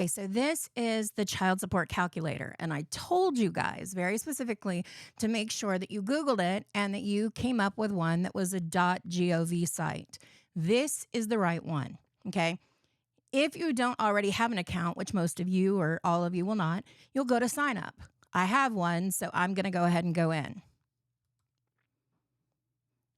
Okay, so this is the child support calculator. And I told you guys very specifically to make sure that you Googled it and that you came up with one that was a .gov site. This is the right one. Okay. If you don't already have an account, which most of you or all of you will not, you'll go to sign up. I have one, so I'm going to go ahead and go in.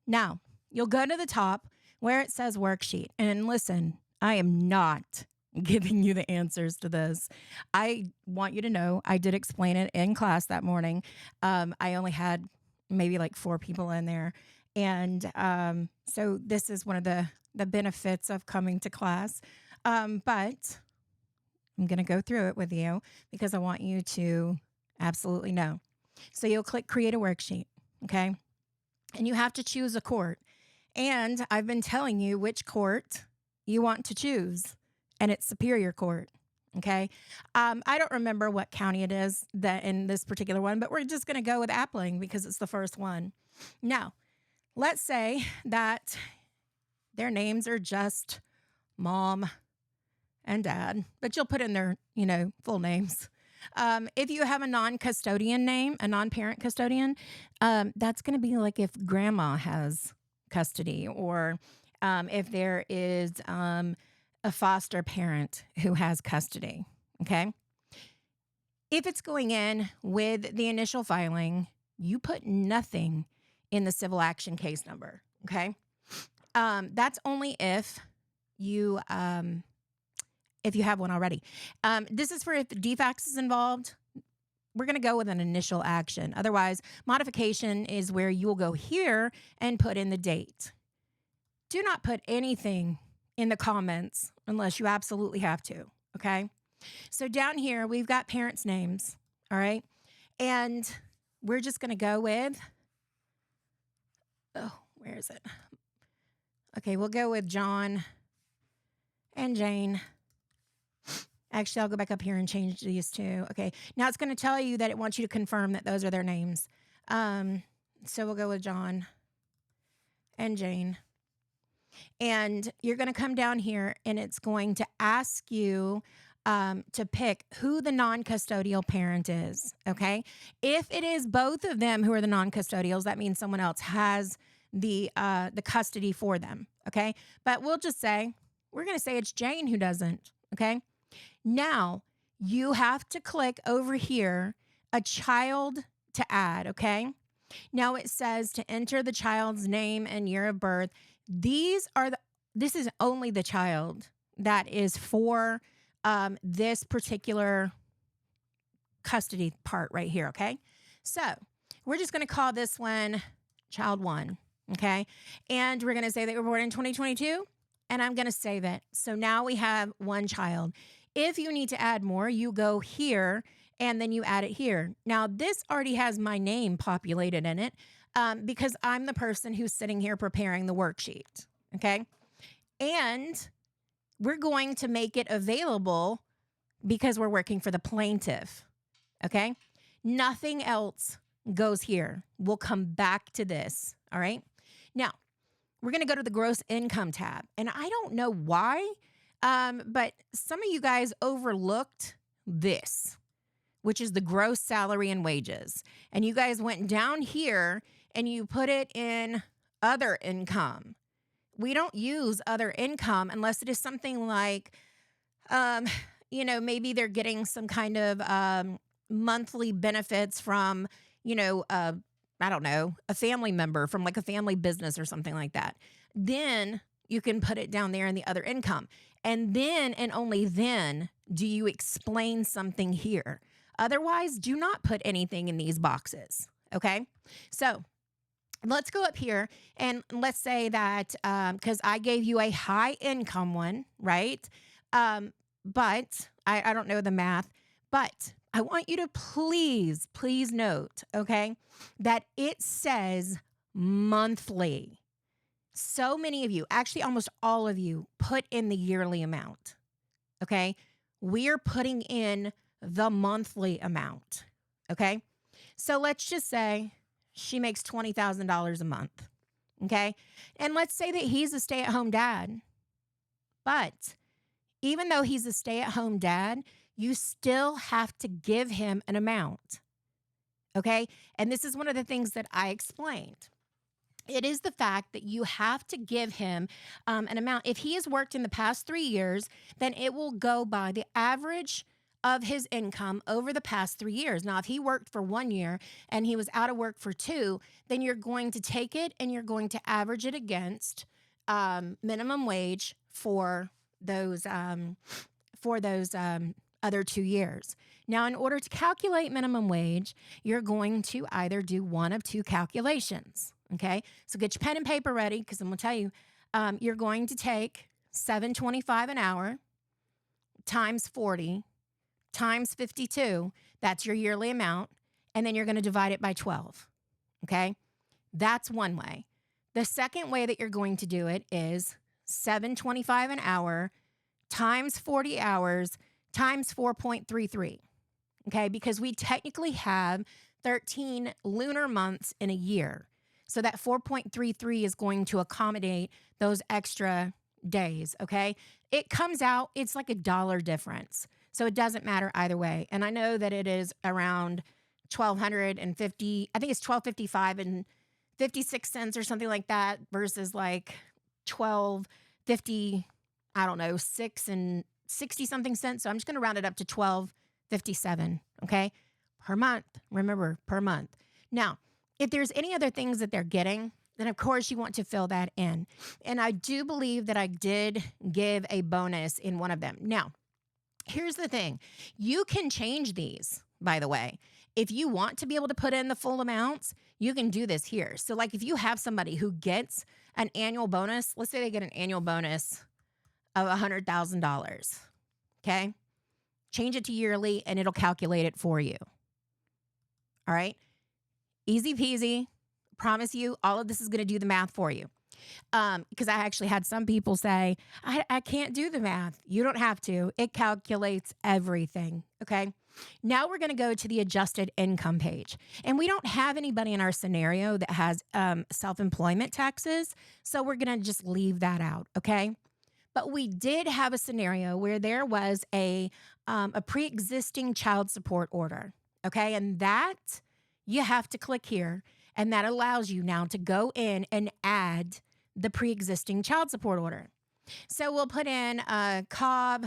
Now, you'll go to the top where it says worksheet. And listen, I am not giving you the answers to this. I want you to know I did explain it in class that morning. I only had maybe like 4 people in there. And so this is one of the benefits of coming to class. But I'm going to go through it with you because I want you to absolutely know. So you'll click create a worksheet. Okay. And you have to choose a court. And I've been telling you which court you want to choose, and it's Superior Court. Okay. I don't remember what county it is that in this particular one, but we're just going to go with Appling because it's the first one. Now, let's say that their names are just mom and dad, but you'll put in their, full names. If you have a non-custodian name, a non-parent custodian, that's going to be like if grandma has custody or if there is a foster parent who has custody. Okay. If it's going in with the initial filing, you put nothing in the civil action case number. Okay. That's only if you have one already. This is for if DFAX is involved. We're going to go with an initial action. Otherwise, modification is where you will go here and put in the date. Do not put anything in the comments unless you absolutely have to, okay? So down here, we've got parents' names, all right? And we're just going to go with, where is it? Okay, we'll go with John and Jane. Actually, I'll go back up here and change these two. Okay, now it's going to tell you that it wants you to confirm that those are their names. So we'll go with John and Jane. And you're going to come down here and it's going to ask you to pick who the non-custodial parent is, okay? If it is both of them who are the non-custodials, that means someone else has the custody for them, okay? But we're going to say it's Jane who doesn't, okay? Now, you have to click over here, a child to add, okay? Now it says to enter the child's name and year of birth. This is only the child that is for this particular custody part right here, okay? So we're just going to call this one child 1, okay? And we're going to say that we're born in 2022, and I'm going to save it. So now we have 1 child. If you need to add more, you go here and then you add it here. Now, this already has my name populated in it because I'm the person who's sitting here preparing the worksheet, okay? And we're going to make it available because we're working for the plaintiff, okay? Nothing else goes here. We'll come back to this, all right? Now, we're going to go to the gross income tab. And I don't know why, but some of you guys overlooked this, which is the gross salary and wages. And you guys went down here and you put it in other income. We don't use other income unless it is something like, maybe they're getting some kind of monthly benefits from, I don't know, a family member from like a family business or something like that. Then you can put it down there in the other income. And then and only then do you explain something here. Otherwise, do not put anything in these boxes, okay? So let's go up here and let's say that, because I gave you a high income one, right? But I don't know the math, but I want you to please note, okay, that it says monthly. So many of you, actually almost all of you, put in the yearly amount, okay? We're putting in the monthly amount, okay? So let's just say she makes $20,000 a month, okay? And let's say that he's a stay-at-home dad, but Even though he's a stay-at-home dad, you still have to give him an amount. Okay? And this is one of the things that I explained. It is the fact that you have to give him an amount. If he has worked in the past 3 years, then it will go by the average of his income over the past 3 years. Now, if he worked for 1 year and he was out of work for 2, then you're going to take it and you're going to average it against minimum wage for those other 2 years. Now, in order to calculate minimum wage, you're going to either do one of two calculations. Okay, so get your pen and paper ready, because I'm going to tell you, you're going to take $7.25 an hour times 40 times 52. That's your yearly amount. And then you're going to divide it by 12. Okay, that's one way. The second way that you're going to do it is $7.25 an hour times 40 hours times 4.33. Okay, because we technically have 13 lunar months in a year. So that 4.33 is going to accommodate those extra days, okay? It comes out, it's like $1 difference. So it doesn't matter either way. And I know that it is around 1,250, I think it's 12.55 and 56 cents or something like that versus like 12.50, I don't know, 6 and 60 something cents. So I'm just going to round it up to 12.57, okay? Per month. Remember, per month. Now, if there's any other things that they're getting, then of course you want to fill that in. And I do believe that I did give a bonus in one of them. Now, here's the thing. You can change these, by the way. If you want to be able to put in the full amounts, you can do this here. So like if you have somebody who gets an annual bonus, let's say they get an annual bonus of $100,000, okay? Change it to yearly and it'll calculate it for you. All right? Easy peasy. Promise you, all of this is going to do the math for you. Because I actually had some people say, I can't do the math. You don't have to. It calculates everything. Okay. Now we're going to go to the adjusted income page. And we don't have anybody in our scenario that has self-employment taxes. So we're going to just leave that out. Okay. But we did have a scenario where there was a pre-existing child support order. Okay. And that you have to click here, and that allows you now to go in and add the pre-existing child support order. So we'll put in Cobb.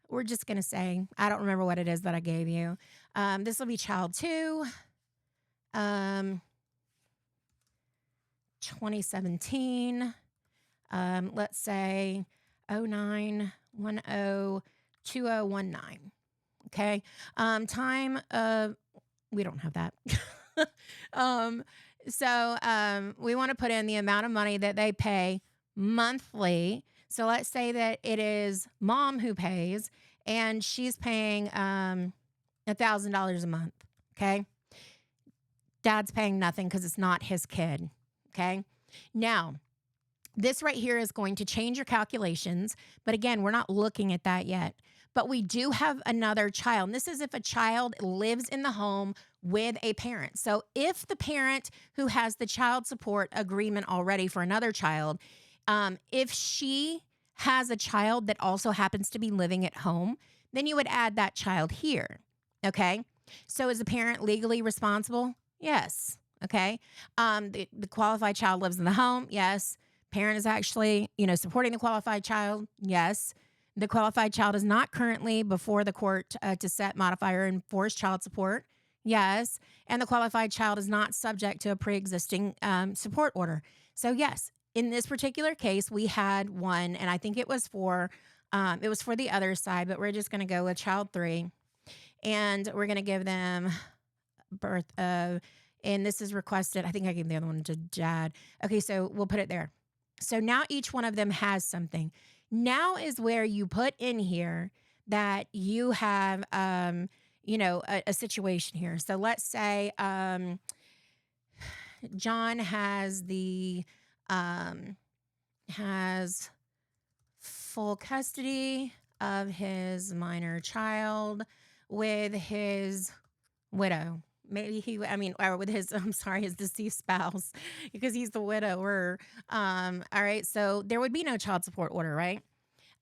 We're just going to say, I don't remember what it is that I gave you. This will be child 2, 2017. Let's say 09102019. Okay. Time we don't have that. So we want to put in the amount of money that they pay monthly. So let's say that it is mom who pays, and she's paying $1,000 a month. Okay. Dad's paying nothing because it's not his kid. Okay. Now, this right here is going to change your calculations. But again, we're not looking at that yet. But we do have another child. And this is if a child lives in the home with a parent. So if the parent who has the child support agreement already for another child, if she has a child that also happens to be living at home, then you would add that child here. Okay. So is the parent legally responsible? Yes. Okay. The qualified child lives in the home. Yes. Parent is actually, supporting the qualified child. Yes. The qualified child is not currently before the court to set, modify, or enforce child support. Yes. And the qualified child is not subject to a pre-existing support order. So yes, in this particular case, we had one, and I think it was for the other side, but we're just going to go with child 3, and we're going to give them birth of, and this is requested. I think I gave the other one to Dad. Okay. So we'll put it there. So now each one of them has something. Now is where you put in here that you have, a situation here. So let's say John has has full custody of his minor child with his widow. Maybe or with his deceased spouse, because he's the widower. All right. So there would be no child support order, right?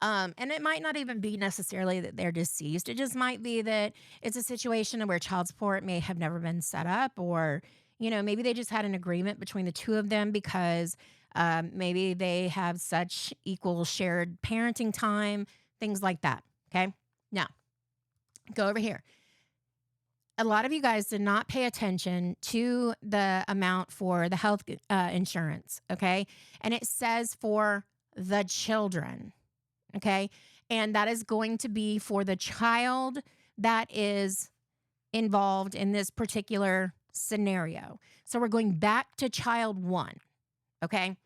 And it might not even be necessarily that they're deceased. It just might be that it's a situation where child support may have never been set up, or, maybe they just had an agreement between the two of them because maybe they have such equal shared parenting time, things like that. Okay. Now, go over here. A lot of you guys did not pay attention to the amount for the health insurance. Okay. And it says for the children. Okay. And that is going to be for the child that is involved in this particular scenario. So we're going back to child one. Okay.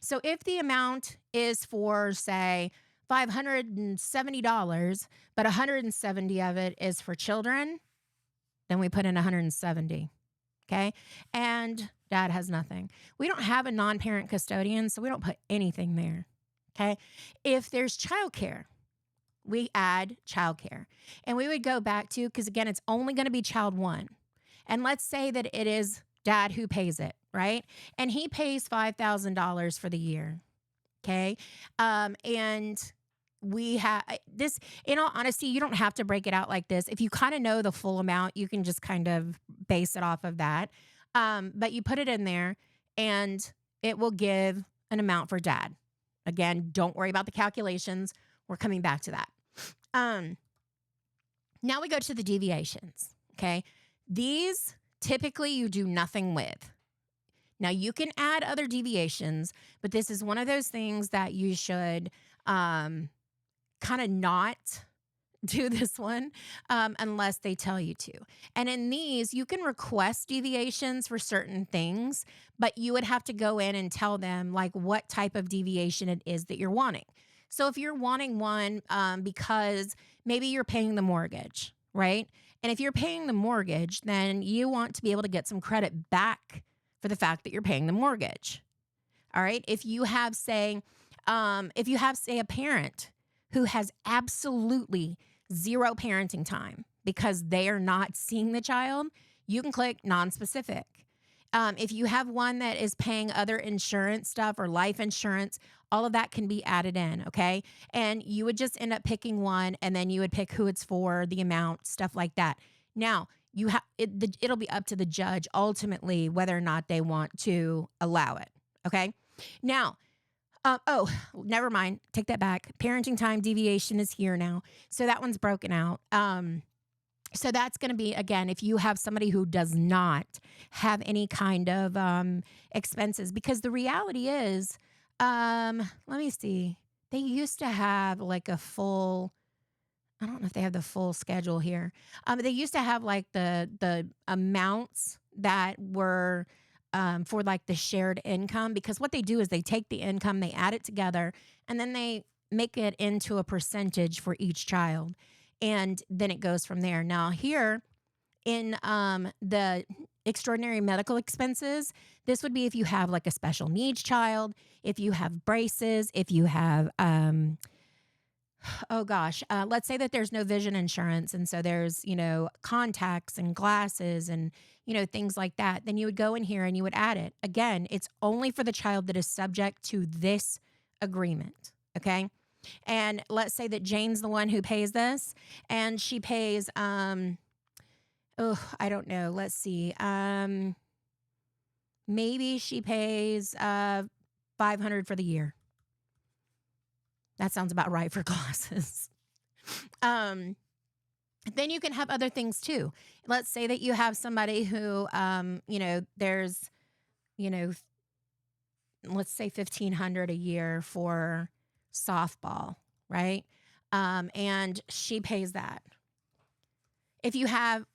So if the amount is for, say, $570, but 170 of it is for children, then we put in 170. Okay. And dad has nothing. We don't have a non-parent custodian, so we don't put anything there. Okay. If there's childcare, we add childcare. And we would go back to, because again, it's only going to be child one. And let's say that it is dad who pays it, right? And he pays $5,000 for the year. Okay. And we have this, in all honesty, you don't have to break it out like this. If you kind of know the full amount, you can just kind of base it off of that. But you put it in there and it will give an amount for dad. Again, don't worry about the calculations. We're coming back to that. Now we go to the deviations. Okay. These typically you do nothing with. Now you can add other deviations, but this is one of those things that you should kind of not do this one unless they tell you to. And in these, you can request deviations for certain things, but you would have to go in and tell them like what type of deviation it is that you're wanting. So if you're wanting one because maybe you're paying the mortgage, right? And if you're paying the mortgage, then you want to be able to get some credit back for the fact that you're paying the mortgage. All right. If you have, say, a parent who has absolutely zero parenting time because they are not seeing the child, you can click non-specific. If you have one that is paying other insurance stuff or life insurance, all of that can be added in, okay? And you would just end up picking one, and then you would pick who it's for, the amount, stuff like that. Now, it'll be up to the judge ultimately whether or not they want to allow it, okay? Now, never mind. Take that back. Parenting time deviation is here now. So that one's broken out. So that's going to be, again, if you have somebody who does not have any kind of expenses, because the reality is, let me see. They used to have like a full, I don't know if they have the full schedule here. They used to have like the amounts that were for like the shared income, because what they do is they take the income, they add it together, and then they make it into a percentage for each child. And then it goes from there. Now here in the extraordinary medical expenses, this would be if you have like a special needs child, if you have braces, if you have, let's say that there's no vision insurance. And so there's, contacts and glasses and, things like that. Then you would go in here and you would add it. Again, it's only for the child that is subject to this agreement. Okay. And let's say that Jane's the one who pays this, and she pays, I don't know. Let's see. Maybe she pays $500 for the year. That sounds about right for glasses. Then you can have other things too. Let's say that you have somebody who, there's, let's say $1,500 a year for softball, right? And she pays that. If you have,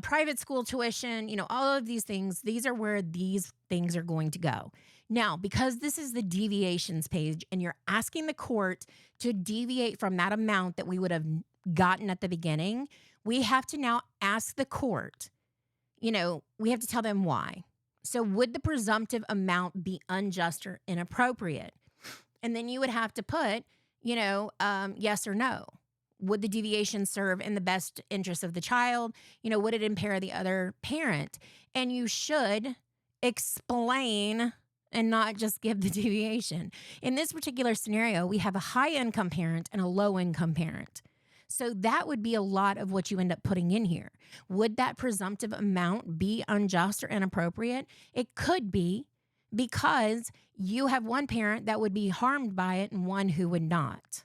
private school tuition, all of these things, these are where these things are going to go. Now, because this is the deviations page and you're asking the court to deviate from that amount that we would have gotten at the beginning, we have to now ask the court, we have to tell them why. So would the presumptive amount be unjust or inappropriate? And then you would have to put, yes or no. Would the deviation serve in the best interest of the child? Would it impair the other parent? And you should explain and not just give the deviation. In this particular scenario, we have a high income parent and a low income parent. So that would be a lot of what you end up putting in here. Would that presumptive amount be unjust or inappropriate? It could be, because you have one parent that would be harmed by it and one who would not.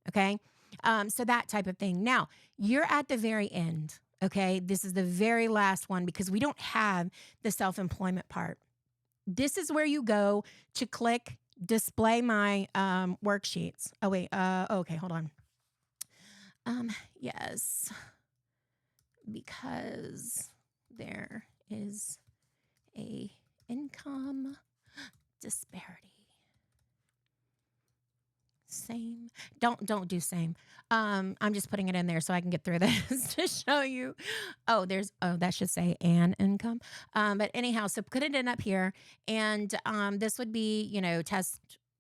Okay. So that type of thing. Now, you're at the very end. Okay. This is the very last one because we don't have the self-employment part. This is where you go to click display my worksheets. Oh, wait. Okay. Hold on. Yes. Because there is a income disparity. Same. Don't do same. I'm just putting it in there so I can get through this to show you. That should say an income. But anyhow, so put it in up here, and this would be,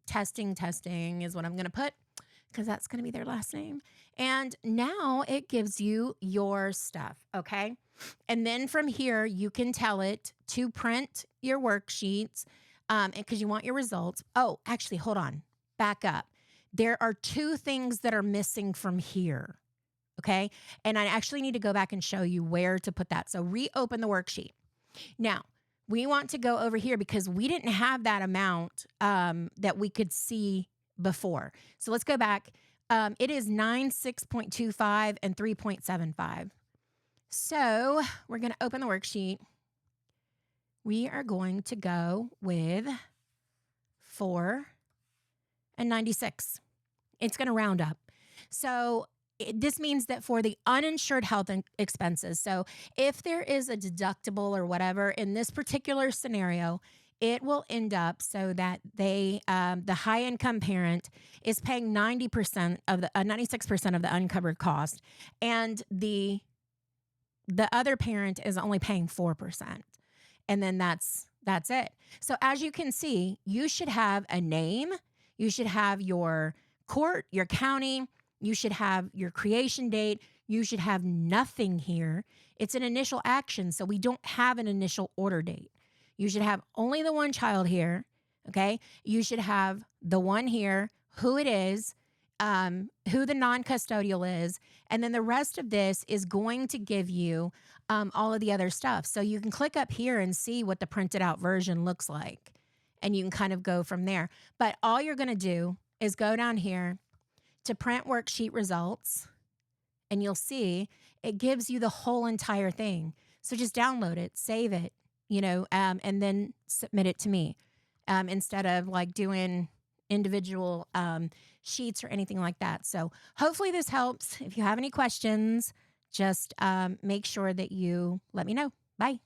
testing is what I'm gonna put, because that's gonna be their last name. And now it gives you your stuff, okay? And then from here, you can tell it to print your worksheets, because you want your results. Oh, actually, hold on. Back up. There are two things that are missing from here, okay? And I actually need to go back and show you where to put that. So reopen the worksheet. Now, we want to go over here because we didn't have that amount that we could see before. So let's go back. It is 96.25 and 3.75. So we're going to open the worksheet. We are going to go with 4 and 96. It's going to round up. So this means that for the uninsured health expenses, so if there is a deductible or whatever in this particular scenario, it will end up so that the high income parent is paying 96% of the uncovered cost, and the other parent is only paying 4%. And then that's it. So as you can see, you should have a name, you should have your court, your county, you should have your creation date, you should have nothing here. It's an initial action, so we don't have an initial order date. You should have only the one child here, okay? You should have the one here, who it is, who the non-custodial is, and then the rest of this is going to give you all of the other stuff. So you can click up here and see what the printed out version looks like, and you can kind of go from there. But all you're going to do is go down here to print worksheet results, and you'll see it gives you the whole entire thing. So just download it, save it, and then submit it to me, instead of like doing individual sheets or anything like that. So hopefully this helps. If you have any questions, just make sure that you let me know. Bye.